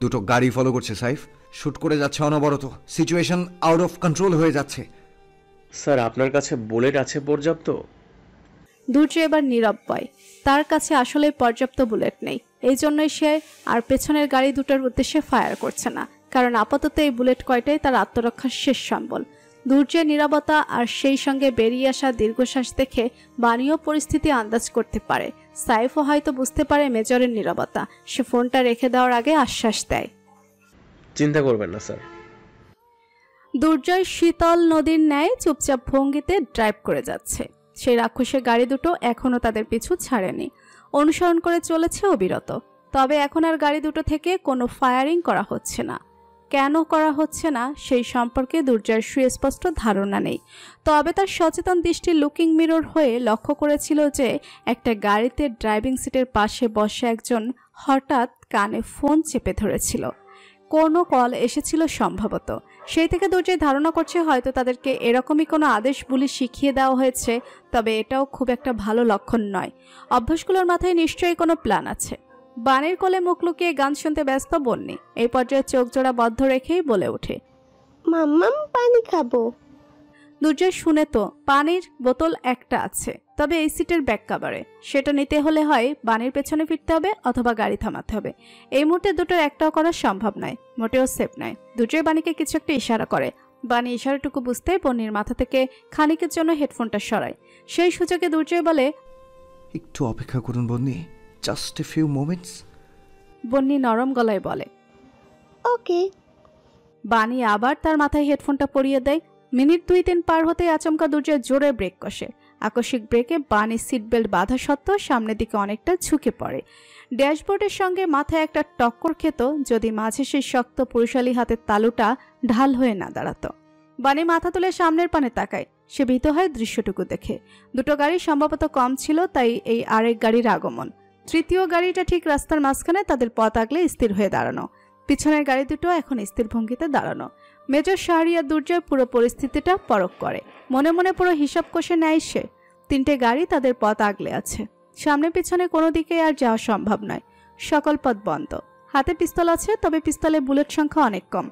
দুটো গাড়ি ফলো করছে সাইফ, শুট করে যাচ্ছে অনবরত। সিচুয়েশন আউট অফ কন্ট্রোল হয়ে যাচ্ছে। স্যার আপনার কাছে বুলেট আছে পর্যাপ্ত? দুর্জয় এবার নীরব পায়। তার কাছে আসলে পর্যাপ্ত বুলেট নেই, এই জন্যই সে আর পেছনের গাড়ি দুটোর উদ্দেশ্যে ফায়ার করছে না, কারণ আপাতত এই বুলেট কয়টাই তার আত্মরক্ষার শেষ সম্বল। দুর্জয়ের নীরবতা আর সেই সঙ্গে বেরিয়ে আসা দীর্ঘশ্বাস দেখে বাণীও পরিস্থিতি আন্দাজ করতে পারে। সাইফও হয়তো বুঝতে পারে মেজরের নীরবতা। সে ফোনটা রেখে দেওয়ার আগে আশ্বাস দেয়, চিন্তা করবেন না স্যার। দুর্জয় শীতল নদীর ন্যায় চুপচাপ ভঙ্গিতে ড্রাইভ করে যাচ্ছে। সেই রাক্ষসের গাড়ি দুটো এখনো তাদের পিছু ছাড়েনি, অনুসরণ করে চলেছে অবিরত। তবে এখন আর গাড়ি দুটো থেকে কোনো ফায়ারিং করা হচ্ছে না। কেন করা হচ্ছে না সেই সম্পর্কে দুর্জয়ের সুস্পষ্ট ধারণা নেই। তবে তার সচেতন দৃষ্টি লুকিং মিরর হয়ে লক্ষ্য করেছিল যে একটা গাড়িতে ড্রাইভিং সিটের পাশে বসে একজন হঠাৎ কানে ফোন চেপে ধরেছিল। কোনো কল এসেছিল সম্ভবত। সেই থেকে দুর্জয় ধারণা করছে হয়তো তাদেরকে এরকমই কোনো আদেশ বলে শিখিয়ে দেওয়া হয়েছে। তবে এটাও খুব একটা ভালো লক্ষণ নয়। অভ্যাসগুলোর মাথায় নিশ্চয়ই কোনো প্ল্যান আছে। বানের কোলে মুখ লুকিয়ে গান শুনতে ব্যস্ত বন্নি এই পর্যায়ে চোখ জোড়া বদ্ধ রেখেই বলে ওঠে, মাম্মাম পানি খাবো। দুর্জয় শুনে তো পানির বোতল একটা আছে, তবে এই সিটের ব্যাক কাভারে। সেটা নিতে হলে হয় বানের পেছনে ফিরতে হবে অথবা গাড়ি থামাতে হবে। এই মুহূর্তে দুটোর একটাও করা সম্ভব নয়, মোটেও সেফ নয়। দুর্জয় বাণীকে কিছু একটা ইশারা করে। বাণী ইশারাটুকু বুঝতে বন্নির মাথা থেকে খানিকের জন্য হেডফোনটা সরায়। সেই সুযোগে দুর্জয় বলে, একটু অপেক্ষা করুন বন্নি, জাস্ট এ ফিউ মোমেন্টস। বন্নি নরম গলায় বলে, ওকে। বাণী আবার তার মাথায় হেডফোনটা পরিয়ে দেয়। মিনিট 2-3 পার হতে আচমকা দুর্জয় জোরে ব্রেক কষে। আকস্মিক ব্রেকে বাণীর সিট বেল্ট বাঁধা সত্ত্বেও সামনের দিকে অনেকটা ঝুঁকে পড়ে। ড্যাশবোর্ডের সঙ্গে মাথায় একটা টক্কর খেত যদি মাঝে সেই শক্ত পুরুষালী হাতের তালুটা ঢাল হয়ে না দাঁড়াতো। বাণী মাথা তুলে সামনের পানে তাকায়। সে ভীত হয় দৃশ্যটুকু দেখে। দুটো গাড়ি সম্ভবত কম ছিল, তাই এই আরেক গাড়ির আগমন। তৃতীয় গাড়িটা ঠিক রাস্তার মাঝখানে তাদের পথ আগলে স্থির হয়ে দাঁড়ানো। পিছনের গাড়ি দুটো এখন স্থির ভঙ্গিতে দাঁড়ানো। মেজর শাহরিয়ার দুর্জয় পুরো পরিস্থিতিটা পরখ করে। মনে মনে পুরো হিসাব কষে নেয় সে। 3টে গাড়ি তাদের পথ আগলে আছে। সামনে পিছনে কোনো দিকে আর যাওয়া সম্ভব নয়। সকল পথ বন্ধ। হাতে পিস্তল আছে, তবে পিস্তলে বুলেট সংখ্যা অনেক কম।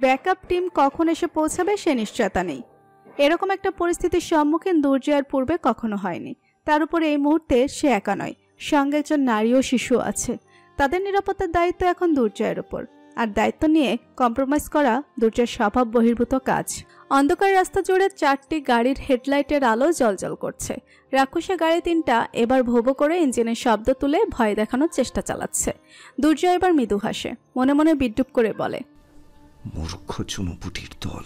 ব্যাকআপ টিম কখন এসে পৌঁছাবে সে নিশ্চয়তা নেই। এরকম একটা পরিস্থিতির সম্মুখীন দুর্জয়ের পূর্বে কখনো হয়নি। তার উপরে এই মুহূর্তে সে একা নয়, সঙ্গে একজন নারী ও শিশু আছে। তাদের নিরাপত্তার দায়িত্ব এখন দুর্জয়ের উপর। আর দায়িত্ব নিয়ে কম্প্রোমাইজ করা দুর্জয়ের স্বভাব বহির্ভূত কাজ। অন্ধকার রাস্তা জুড়ে 4টি গাড়ির হেডলাইটের আলো জ্বলজ্বল করছে। রাক্ষসে গাড়ি 3টা এবার ভোবো করে ইঞ্জিনের শব্দ তুলে ভয় দেখানোর চেষ্টা চালাচ্ছে। দুর্জয় এবার মৃদু হাসে, মনে মনে বিদ্রুপ করে বলে, মূর্খ চুনোপুটির দল।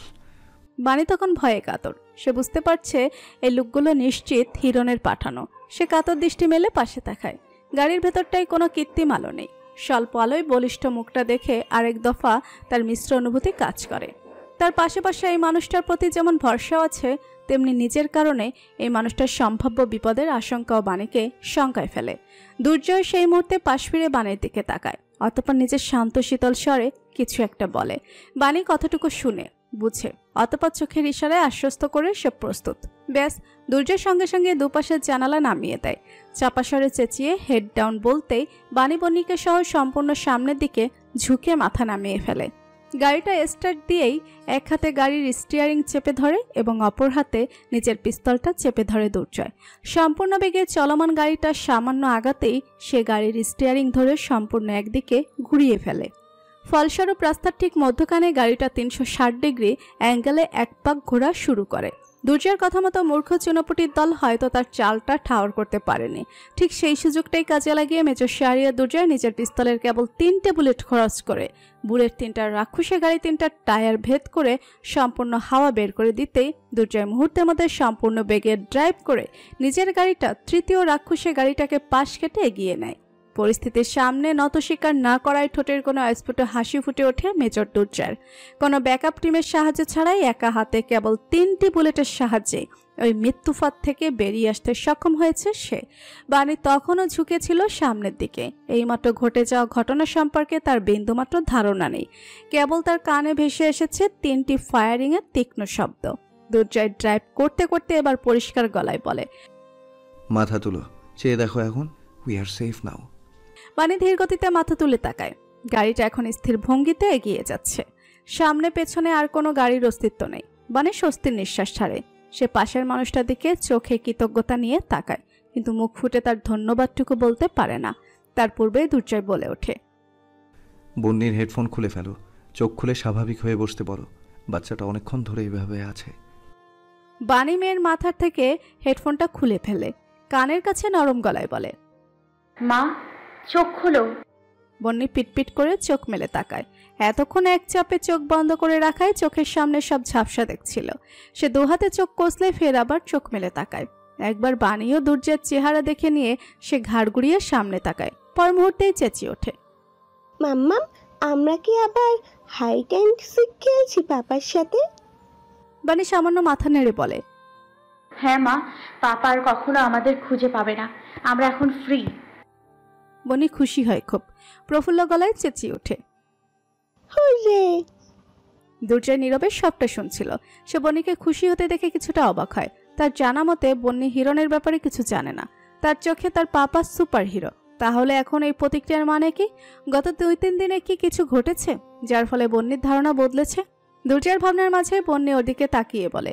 বাণী তখন ভয়ে কাতর। সে বুঝতে পারছে এই লোকগুলো নিশ্চিত হিরণের পাঠানো। সে কাতর দৃষ্টি মেলে পাশে তাকায়। গাড়ির ভেতরটায় কোনো কৃত্রিম আলো নেই। স্বল্প আলোয় বলিষ্ঠ মুখটা দেখে আরেক দফা তার মিশ্র অনুভূতি কাজ করে। তার পাশে পাশে এই মানুষটার প্রতি যেমন ভরসা আছে, তেমনি নিজের কারণে এই মানুষটার সম্ভাব্য বিপদের আশঙ্কাও বাণীকে শঙ্কায় ফেলে। দুর্জয় সেই মুহূর্তে পাশ ফিরে বাণীর দিকে তাকায়। অতঃপর নিজের শান্ত শীতল স্বরে কিছু একটা বলে। বাণী কথাটুকু শুনে, বুঝে, অতঃপর চোখের ইশারায় আশ্বস্ত করে সে প্রস্তুত। ব্যাস, দুর্জয়ের সঙ্গে সঙ্গে দুপাশের জানালা নামিয়ে দেয়। চাপা স্বরে চেঁচিয়ে হেড ডাউন বলতেই বাণী বন্নিকে সহ সম্পূর্ণ সামনের দিকে ঝুঁকে মাথা নামিয়ে ফেলে। গাড়িটা স্টার্ট দিয়েই এক হাতে গাড়ির স্টিয়ারিং চেপে ধরে এবং অপর হাতে নিজের পিস্তলটা চেপে ধরে দুর্জয়। সম্পূর্ণ বেগে চলমান গাড়িটা সামান্য আগাতেই সে গাড়ির স্টিয়ারিং ধরে সম্পূর্ণ একদিকে ঘুরিয়ে ফেলে। ফলস্বরূপ রাস্তার ঠিক মধ্যখানে গাড়িটা 360 ডিগ্রি অ্যাঙ্গেলে এক পাক ঘোরা শুরু করে। দুর্জয়ের কথা মতো মূর্খ চুনোপুটির দল হয়তো তার চালটা ঠাওর করতে পারেনি। ঠিক সেই সুযোগটাই কাজে লাগিয়ে মেজর শাহরিয়ার দুর্জয় নিজের পিস্তলের কেবল 3টে বুলেট খরচ করে বুলেট 3টার রাক্ষসে গাড়ি 3টার টায়ার ভেদ করে সম্পূর্ণ হাওয়া বের করে দিতেই দুর্জয় মুহূর্তের মধ্যে সম্পূর্ণ বেগে ড্রাইভ করে নিজের গাড়িটা তৃতীয় রাক্ষসে গাড়িটাকে পাশ কেটে এগিয়ে নেয়। পরিস্থিতির সামনে নত স্বীকার না করায় ঠোঁটের কোনো অস্ফুট হাসি ফুটে ওঠে মেজর দুর্জয়ের। কোনো ব্যাকআপ টিমের সাহায্য ছাড়াই একা হাতে কেবল 3টি বুলেটের সাহায্যে ওই মৃত্যুফাত থেকে বেরিয়ে আসতে সক্ষম হয়েছে সে। বাণী তখনও ঝুঁকেছিল সামনের দিকে। এইমাত্র ঘটে যাওয়া ঘটনা সম্পর্কে তার বিন্দুমাত্র ধারণা নেই। কেবল তার কানে ভেসে এসেছে 3টি ফায়ারিংয়ের তীক্ষ্ণ শব্দ। দুর্জয় ড্রাইভ করতে করতে এবার পরিষ্কার গলায় বলে, মাথা তুলো, চেয়ে দেখো, এখন উই আর সেফ নাও। বাণী ধীর গতিতে মাথা তুলে তাকায়। গাড়িটা এখন স্থির ভঙ্গিতে এগিয়ে যাচ্ছে। সামনে পেছনে আর কোনো গাড়ির অস্তিত্ব নেই। বানি স্বস্তির নিঃশ্বাস ছাড়ে। সে পাশের মানুষটার দিকে চোখে কৃতজ্ঞতা নিয়ে তাকায়, কিন্তু মুখ ফুটে তার ধন্যবাদটুকু বলতে পারে না। তার পূর্বেই দুর্জয় বলে ওঠে, বন্নির হেডফোন খুলে ফেলো, চোখ খুলে স্বাভাবিক হয়ে বসতে বলো। বাচ্চাটা অনেকক্ষণ ধরে এইভাবে আছে। বানি মেয়ের মাথার থেকে হেডফোনটা খুলে ফেলে, কানের কাছে নরম গলায় বলে, মা চোখ খোলো। বন্নি পিটপিট করে চোখ মেলে তাকায়। এতক্ষণ এক চাপে চোখ বন্ধ করে রাখায় চোখের সামনে সব ঝাপসা দেখছিল। সে দুহাতে চোখ কষলে ফের আবার চোখ মেলে তাকায়। একবার বানিও দুর্জয়ের চেহারা দেখে নিয়ে সে ঘাড় ঘুরিয়ে সামনে তাকায়। পর মুহূর্তেই চেঁচিয়ে ওঠে, মাম্মাম, আমরা কি আবার হাইড অ্যান্ড সিক খেলছি পাপার সাথে? বানি সামান্য মাথা নেড়ে বলে, হ্যাঁ মা, পাপা আর কখনো আমাদের খুঁজে পাবে না, আমরা এখন ফ্রি। বনি খুশি হয় খুব, প্রফুল্ল গলায় চেঁচিয়ে ওঠে, হুররে! দুর্জয় নীরবে সবটা শুনছিল। সে বনিকে খুশি হতে দেখে কিছুটা অবাক হয়। তার জানা মতে বন্নি হিরণের ব্যাপারে কিছু জানে না। তার চোখে তার পাপা সুপার হিরো। তাহলে এখন এই প্রতিক্রিয়ার মানে কি? গত 2-3 দিনে কি কিছু ঘটেছে যার ফলে বন্নির ধারণা বদলেছে? দুর্জয়ের ভাবনার মাঝে বন্নি ওদিকে তাকিয়ে বলে,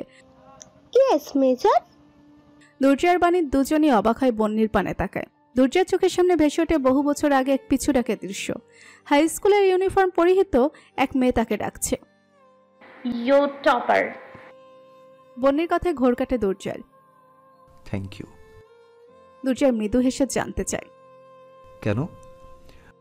ইয়েস মেজর। দুর্জয় আর বাণী দুজনই অবাক হয় বন্নির পানে তাকায়। দুর্জয়ের চোখের সামনে ভেসে ওঠে বহু বছর আগে এক পিছু ডাকে দৃশ্য। হাই স্কুলের ইউনিফর্ম পরিহিত এক মেয়ে তাকে ডাকছে, ইউ টপার। বন্নির কথায় ঘোর কাটে দুর্জয়ের। Thank you. দুর্জয় মৃদু হেসে জানতে চায়, কেন?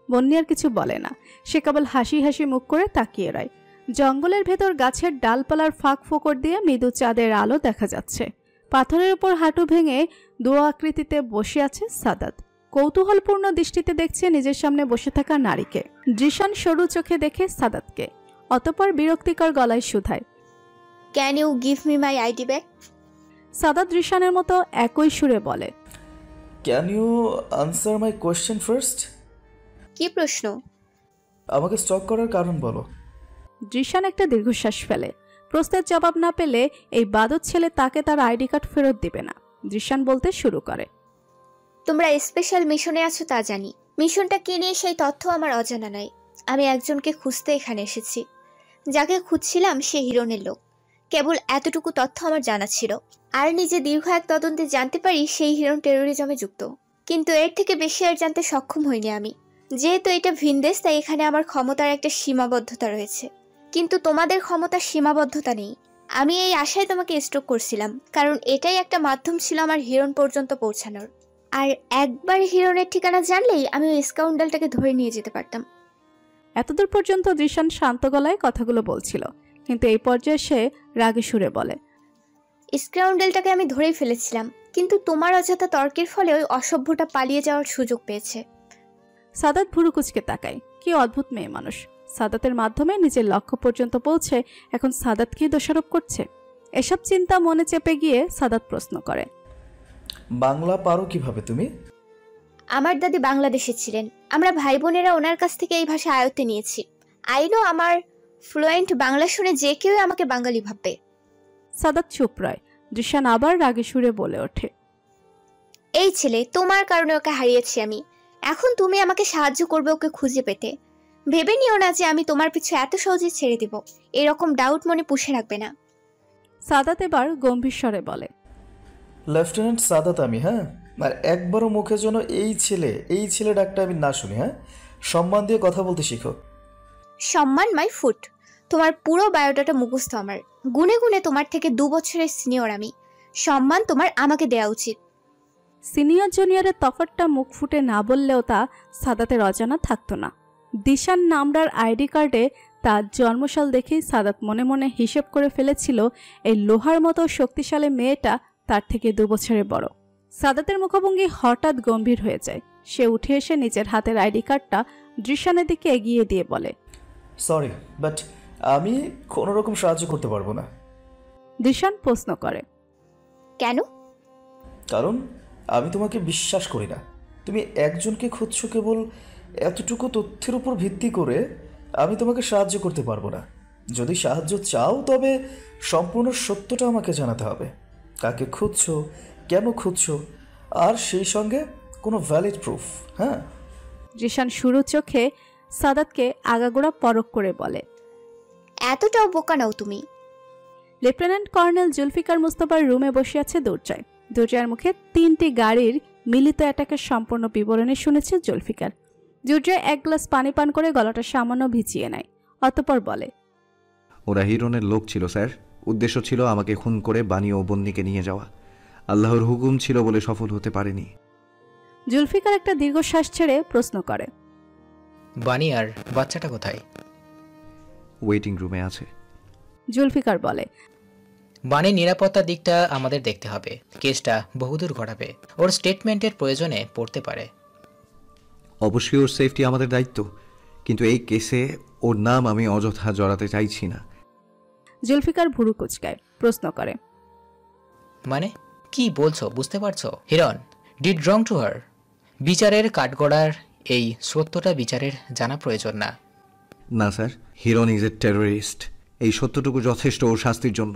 বন্নি আর কিছু বলে না। সে কেবল হাসি হাসি মুখ করে তাকিয়ে রয়। জঙ্গলের ভেতর গাছের ডালপালার ফাঁক ফোকর দিয়ে মৃদু চাঁদের আলো দেখা যাচ্ছে। পাথরের উপর হাঁটু ভেঙে দোয়া আকৃতিতে বসে আছে সাদাত। কৌতূহলপূর্ণ দৃষ্টিতে দেখছে নিজের সামনে বসে থাকা নারীকে। দৃশান সরু চোখে দেখে সাদাতকে, অতঃপর বিরক্তিকর গলায় শুধায়, can you give me my ID back? Sadat দৃশানের মতো একই সুরে বলে, can you answer my question first? কি প্রশ্ন? আমাকে স্টক করার কারণ বলো। দৃশান একটা দীর্ঘশ্বাস ফেলে। প্রশ্নের জবাব না পেলে এই বাদর ছেলে তাকে তার আইডি কার্ড ফেরত দিবে না। দৃশান বলতে শুরু করে, তোমরা স্পেশাল মিশনে আছো তা জানি। মিশনটা কি নিয়ে সেই তথ্য আমার অজানা নাই। আমি একজনকে খুঁজতে এখানে এসেছি। যাকে খুঁজছিলাম সে হিরণের লোক। কেবল এতটুকু তথ্য আমার জানা ছিল। আর নিজে দীর্ঘ এক তদন্তে জানতে পারি সেই হিরণ টেরোরিজমে যুক্ত। কিন্তু এর থেকে বেশি আর জানতে সক্ষম হইনি আমি। যেহেতু এটা ভিনদেশ, তাই এখানে আমার ক্ষমতার একটা সীমাবদ্ধতা রয়েছে। কিন্তু তোমাদের ক্ষমতার সীমাবদ্ধতা নেই। আমি এই আশায় তোমাকে স্ট্রোক করছিলাম, কারণ এটাই একটা মাধ্যম ছিল আমার হিরণ পর্যন্ত পৌঁছানোর। আর একবার হিরণের ঠিকানা জানলেই আমি ওই স্কাউন্ডালটাকে ধরে নিয়ে যেতে পারতাম। এতদূর পর্যন্ত দৃশান শান্ত গলায় কথাগুলো বলছিল, কিন্তু এই পর্যায়ে সে রাগে সুরে বলে, স্কাউন্ডালটাকে আমি ধরেই ফেলেছিলাম, কিন্তু তোমার অযথা তর্কের ফলে ওই অসভ্যটা পালিয়ে যাওয়ার সুযোগ পেয়েছে। সাদাত ভুরু কুচকে তাকায়। কি অদ্ভুত মেয়ে মানুষ। সাদাতের মাধ্যমে নিজের লক্ষ্য পর্যন্ত পৌঁছে এখন সাদাতকেই দোষারোপ করছে। এসব চিন্তা মনে চেপে গিয়ে সাদাত প্রশ্ন করে, বাংলা পারো কিভাবে তুমি? আমার দাদি বাংলাদেশে ছিলেন। আমরা ভাই বোনেরা ওনার কাছ থেকে এই ভাষা আয়ত্তে নিয়েছি। আইনো আমার ফ্লুয়েন্ট বাংলা শুনে যে কেউ আমাকে বাঙালি ভাববে। সাদাত চুপ রয়। দৃশান আবার রাগে সুরে বলে ওঠে, এই ছেলে, তোমার কারণে ওকে হারিয়েছি আমি। এখন তুমি আমাকে সাহায্য করবে ওকে খুঁজে পেতে। ভেবে নিও না যে আমি তোমার পিছু এত সহজে ছেড়ে দিব। এরকম ডাউট মনে পুষে রাখবে না। সাদাত এবার গম্ভীর স্বরে বলে, লেফটেন্যান্ট সাদাত আমি, হ্যাঁ? আর একবারও মুখে যেন এই ছেলে ডাকটা আমি না শুনি, হ্যাঁ? সম্মান দিয়ে কথা বলতে শিখো। সম্মান মাই ফুট। তোমার পুরো বায়োডাটা মুখস্থ আমার। গুনে গুনে তোমার থেকে 2 বছরের সিনিয়র আমি। সম্মান তোমার আমাকে দেওয়া উচিত। সিনিয়র জুনিয়রের তফাৎটা মুখ ফুটে না বললেও তা সাদাতের অজানা থাকতো না। দিশান নামরার আইডি কার্ডে তার জন্মসাল দেখেই সাদাত মনে মনে হিসেব করে ফেলেছিল এই লোহার মতো শক্তিশালী মেয়েটা তার থেকে 2 বছরের বড়। সাদাতের মুখভঙ্গি হঠাৎ গম্ভীর হয়ে যায়। সে উঠে এসে নিজের হাতের আইডি কার্ডটা দৃশানের দিকে এগিয়ে দিয়ে বলে, সরি, বাট আমি কোনো রকম সাহায্য করতে পারবো না। দৃশান প্রশ্ন করে, কেন? কারণ আমি তোমাকে বিশ্বাস করি না। তুমি একজনকে খুঁজছো কেবল এতটুকু তথ্যের উপর ভিত্তি করে। আমি তোমাকে সাহায্য করতে পারবো না। যদি সাহায্য চাও তবে সম্পূর্ণ সত্যটা আমাকে জানাতে হবে। কাকে খুঁজছো, কেন খুঁজছো, আর সেই সঙ্গে কোনো ভ্যালিড প্রুফ। হ্যাঁ? দৃশান শুরু চোখে সাদাতকে আগাগোড়া পরখ করে বলে। এতটাও বোকা নাও তুমি। লেফটেন্যান্ট কর্নেল জুলফিকার মুস্তফার রুমে বসে আছে দুর্জয়। দুর্জয়ের মুখে 3টি গাড়ির মিলিত অ্যাটাকের সম্পূর্ণ বিবরণী শুনেছে জুলফিকার। দুর্জয় এক গ্লাস পানি পান করে গলাটা সামান্য ভিজিয়ে নেয়, অতঃপর বলে, ওরা হিরনের লোক ছিল স্যার। উদ্দেশ্য ছিল আমাকে খুন করে বানি ও বন্নিকে নিয়ে যাওয়া। আল্লাহর হুকুম ছিল বলে সফল হতে পারেনি। জুলফিকার একটা দীর্ঘশ্বাস ছেড়ে প্রশ্ন করে, বানি আর বাচ্চাটা কোথায়? ওয়েটিং রুমে আছে। জুলফিকার বলে, বানির নিরাপত্তার দিকটা আমাদের দেখতে হবে। কেসটা বহুদূর ঘটাবে, ওর স্টেটমেন্টের প্রয়োজনে পড়তে পারে। অবশ্যই ওর সেফটি আমাদের দায়িত্ব, কিন্তু এই কেসে ওর নাম আমি অযথা জড়াতে চাইছি না। জুলফিকার ভুরু কুচকায়, প্রশ্ন করে, মানে কি বলছো বুঝতে পারছো? হিরন ডিড রং টু হার। বিচারের কাঠগড়ার এই সত্যটা বিচারের জানা প্রয়োজন না। না sir, Hiron is a terrorist. এই সত্যটুকু যথেষ্ট ওর শাস্তির জন্য।